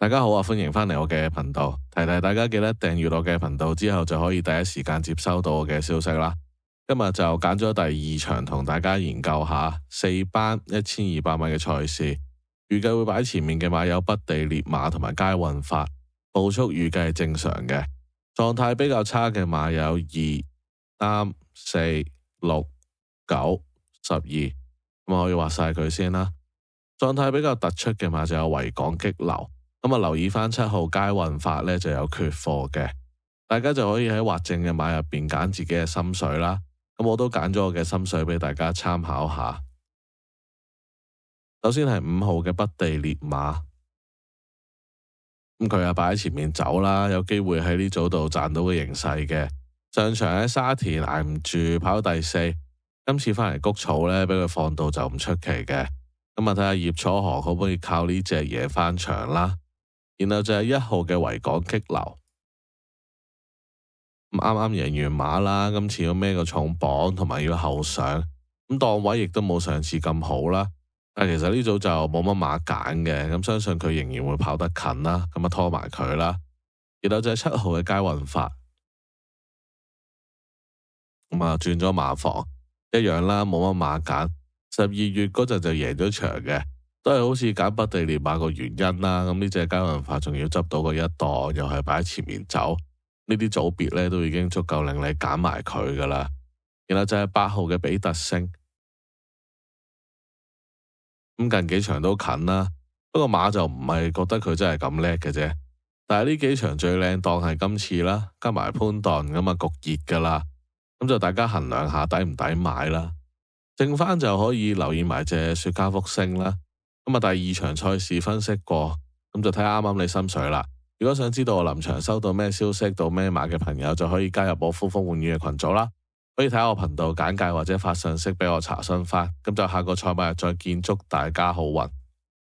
大家好啊，歡迎返嚟我嘅頻道，提提大家記得訂閱我嘅頻道之後就可以第一時間接收到我嘅消息啦。今日就揀咗第二場同大家研究下4班1200米嘅賽事，預計會擺前面嘅馬有北地烈馬同埋佳運發，步速預計係正常嘅，狀態比較差嘅馬有2、3、4、6、9、12，咁可以畫晒佢先啦。狀態比較突出嘅馬就有維港激流。咁留意翻7號佳運發呢就有缺貨嘅，大家就可以喺畫正嘅馬入邊揀自己嘅心水啦。咁我都揀咗我嘅心水俾大家參考下。首先係5號嘅北地烈馬，咁佢又擺喺前面走啦，有機會喺呢組度賺到嘅形勢嘅。上場喺沙田捱唔住跑第4，今次翻嚟谷草呢，俾佢放到就唔出奇嘅。咁睇下葉楚河可唔可以靠呢隻嘢翻場啦。然後就係1號嘅維港激流，咁啱啱贏完馬啦，今次要孭個重磅同埋要後上，咁檔位亦都冇上次咁好啦。但其實呢組就冇乜馬揀嘅，咁相信佢仍然會跑得近啦，咁拖埋佢啦。然後就係7號嘅佳運發，咁轉咗馬房一樣啦，冇乜馬揀。12月嗰陣就贏咗場嘅。都係好似揀北地烈馬個原因啦，咁呢隻佳運發仲要執到個1檔，又係擺喺前面走，呢啲組別呢都已經足夠令你揀埋佢噶啦。然後就係8號嘅比特星，咁近幾場都近啦，不過馬就唔係覺得佢真係咁叻嘅啫。但係呢幾場最靚檔係今次啦，加埋潘頓咁焗熱噶啦，咁就大家衡量下抵唔抵買啦。剩翻就可以留意埋隻雪茄福星啦。第2場賽事分析過，咁就睇啱啱你心水啦。如果想知道我臨場收到咩消息到咩馬嘅朋友，就可以加入我呼風喚雨嘅群組啦。可以睇我頻道簡介或者發信息俾我查詢翻。咁就下個賽馬日再見，祝大家好運。